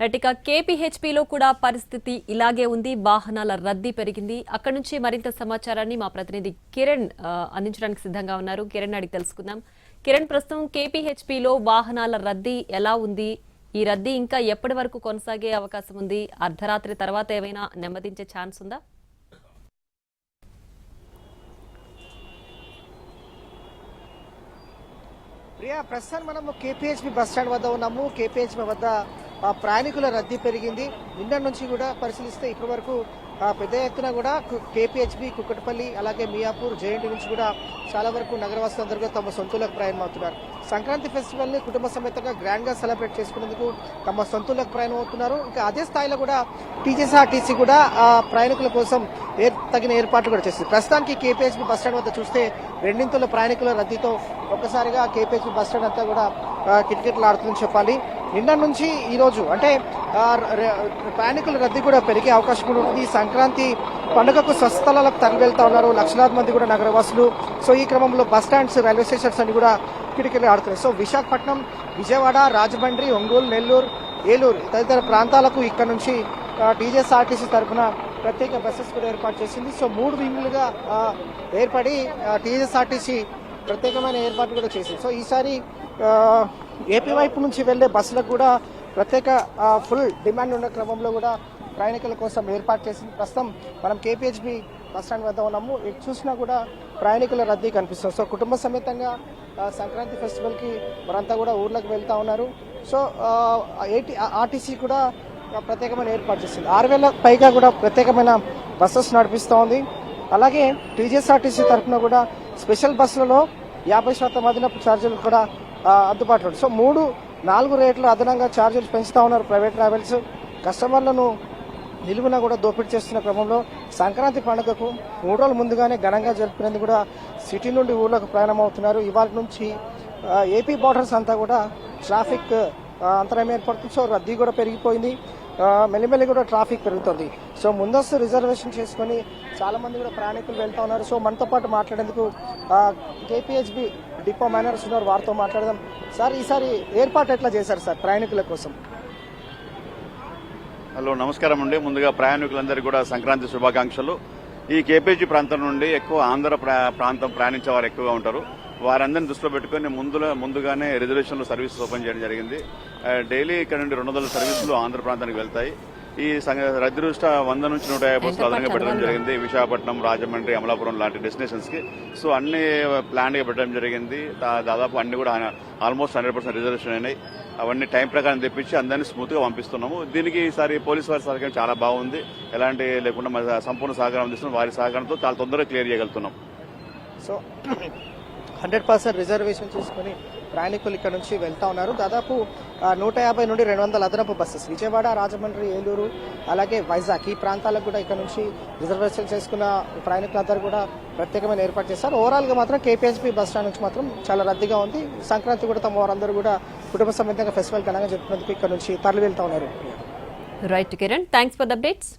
ఇక కేపీహెచ్పీలో కూడా పరిస్థితి ఇలాగే ఉంది. వాహనాల రద్దీ పెరిగింది. అక్కడి నుంచి మరింత సమాచారాన్ని మా ప్రతినిధి కిరణ్ అందించడానికి సిద్ధంగా ఉన్నారు. కిరణ్ అడిగి తెలుసుకుందాం. కిరణ్, ప్రస్తుతం కేపీహెచ్పీలో వాహనాల రద్దీ ఎలా ఉంది? ఈ రద్దీ ఇంకా ఎప్పటి వరకు కొనసాగే అవకాశం ఉంది? అర్ధరాత్రి తర్వాత ఏమైనా నెమ్మదించే ఛాన్స్ ఉందా? ప్రియా, ప్రస్తుతం మనము కేపీహెచ్పీ బస్ స్టాండ్ వద్ద ఉన్నాము. కేపీహెచ్పీ వద్ద ప్రయాణికుల రద్దీ పెరిగింది. నిన్న నుంచి కూడా పరిశీలిస్తే ఇప్పటి వరకు పెద్ద ఎత్తున కూడా కేపీహెచ్పీ, కుక్కటపల్లి, అలాగే మియాపూర్, జేఎన్టీ నుంచి కూడా చాలా వరకు నగరవాసులందరూ కూడా తమ సొంతూలకు ప్రయాణం అవుతున్నారు. సంక్రాంతి ఫెస్టివల్ ని కుటుంబ సమేతంగా గ్రాండ్ గా సెలబ్రేట్ చేసుకునేందుకు తమ సొంతూలకు ప్రయాణం అవుతున్నారు. ఇంకా అదే స్థాయిలో కూడా టీజీఎస్ఆర్టీసీ కూడా ప్రయాణికుల కోసం తగిన ఏర్పాట్లు కూడా చేస్తుంది. ప్రస్తుతానికి కేపీహెచ్పీ బస్ స్టాండ్ వద్ద చూస్తే రెండింతల ప్రయాణికుల రద్దీతో ఒక్కసారిగా కేపీహెచ్పీ బస్ స్టాండ్ అంతా కూడా కిటకిటలాడుతుందని చెప్పాలి. నిన్న నుంచి ఈ రోజు అంటే ప్రయాణికుల రద్దీ కూడా పెరిగే అవకాశం కూడా ఉంటుంది. సంక్రాంతి పండుగకు స్వస్థలాలకు తరలి వెళ్తా ఉన్నారు లక్షలాది మంది కూడా నగరవాసులు. సో ఈ క్రమంలో బస్ స్టాండ్స్, రైల్వే స్టేషన్స్ అన్ని కూడా కిటకిటలు ఆడుతున్నాయి. సో విశాఖపట్నం, విజయవాడ, రాజమండ్రి, ఒంగోలు, నెల్లూరు, ఏలూరు తదితర ప్రాంతాలకు ఇక్కడ నుంచి టీజీఎస్ఆర్టీసీ తరఫున ప్రత్యేక బస్సెస్ కూడా ఏర్పాటు చేసింది. సో 3 వింగులుగా ఏర్పడి టీజీఎస్ఆర్టీసీ ప్రత్యేకమైన ఏర్పాటు కూడా చేసింది. సో ఈసారి ఏపీ వైపు నుంచి వెళ్లే బస్సులకు కూడా ప్రత్యేక ఫుల్ డిమాండ్ ఉన్న క్రమంలో కూడా ప్రయాణికుల కోసం ఏర్పాటు చేసింది. ప్రస్తుతం మనం కేపీహెచ్బీ బస్ స్టాండ్ వద్ద ఉన్నాము. ఎటు చూసినా కూడా ప్రయాణికుల రద్దీ కనిపిస్తుంది. సో కుటుంబ సమేతంగా సంక్రాంతి ఫెస్టివల్కి మరంతా కూడా ఊర్లకు వెళ్తా ఉన్నారు. సో ఆర్టీసీ కూడా ప్రత్యేకమైన ఏర్పాటు చేసింది. 6,000 పైగా కూడా ప్రత్యేకమైన బస్సెస్ నడిపిస్తూ ఉంది. అలాగే టీజీఎస్ఆర్టీసీ తరఫున కూడా స్పెషల్ బస్సులలో 50% అదనపు ఛార్జీలు కూడా అందుబాటులో ఉంది. సో 3-4 రేట్లు అదనంగా ఛార్జీలు పెంచుతా ఉన్నారు ప్రైవేట్ ట్రావెల్స్. కస్టమర్లను నిలువున కూడా దోపిడీ చేస్తున్న క్రమంలో సంక్రాంతి పండుగకు 3 రోజుల ముందుగానే ఘనంగా జరుపుకునేందుకు కూడా సిటీ నుండి ఊర్లకు ప్రయాణం అవుతున్నారు. ఇవాళ నుంచి ఏపీ బార్డర్స్ అంతా కూడా ట్రాఫిక్ అంతరాయం ఏర్పడుతుంది. సో రద్దీ కూడా పెరిగిపోయింది. మెల్లిమెల్లి కూడా ట్రాఫిక్ పెరుగుతుంది. సో ముందస్తు రిజర్వేషన్ చేసుకుని చాలా మంది కూడా ప్రయాణికులు వెళ్తా ఉన్నారు. సో మనతో పాటు మాట్లాడేందుకు కేపీహెచ్బీ డిపో మేనేజర్స్ ఉన్నారు, వారితో మాట్లాడదాం. సార్, ఈసారి ఏర్పాటు ఎట్లా చేశారు సార్ ప్రయాణికుల కోసం? హలో, నమస్కారం అండి. ముందుగా ప్రయాణికులందరికీ కూడా సంక్రాంతి శుభాకాంక్షలు. ఈ కేపీహెచ్బీ ప్రాంతం నుండి ఎక్కువ ఆంధ్ర ప్రాంతం ప్రయాణించే వారు ఎక్కువగా ఉంటారు. వారందరినీ దృష్టిలో పెట్టుకుని ముందుగానే రిజర్వేషన్లు సర్వీసెస్ ఓపెన్ చేయడం జరిగింది. డైలీ ఇక్కడ నుండి 200 సర్వీసులు ఆంధ్ర ప్రాంతానికి వెళ్తాయి. ఈ రద్దీ దృష్ట్యా 100 నుంచి 150 బస్సులు అదనంగా పెట్టడం జరిగింది. విశాఖపట్నం, రాజమండ్రి, అమలాపురం లాంటి డెస్టినేషన్స్ కి. సో అన్ని ప్లాన్ గా పెట్టడం జరిగింది. దాదాపు అన్ని కూడా ఆల్మోస్ట్ 100% రిజర్వేషన్ అయినాయి. అవన్నీ టైం ప్రకారం తెప్పించి అందరినీ స్మూత్ గా పంపిస్తున్నాము. దీనికి ఈసారి పోలీసు వారి సహకారం చాలా బాగుంది. ఎలాంటి లేకుండా సంపూర్ణ సహకారం అందిస్తున్నాం. వారి సహకారంతో చాలా తొందరగా క్లియర్ చేయగలుగుతున్నాం. సో 100% రిజర్వేషన్ చేసుకుని ప్రయాణికులు ఇక్కడ నుంచి వెళ్తా ఉన్నారు. దాదాపు 150 నుండి 200 అదనపు బస్సెస్ విజయవాడ, రాజమండ్రి, ఏలూరు, అలాగే వైజాగ్ ఈ ప్రాంతాలకు కూడా ఇక్కడ నుంచి రిజర్వేషన్ చేసుకున్న ప్రయాణికులందరూ కూడా ప్రత్యేకమైన ఏర్పాటు చేశారు. ఓవరాల్ గా మాత్రం కేపీహెచ్బీ బస్ స్టాండ్ నుంచి మాత్రం చాలా రద్దీగా ఉంది. సంక్రాంతి కూడా తమ వారందరూ కూడా కుటుంబ సమేతంగా ఫెస్టివల్ ఘనంగా జరుపుకునేందుకు ఇక్కడ నుంచి తరలి వెళ్తా ఉన్నారు. Right Kiran, thanks for the updates.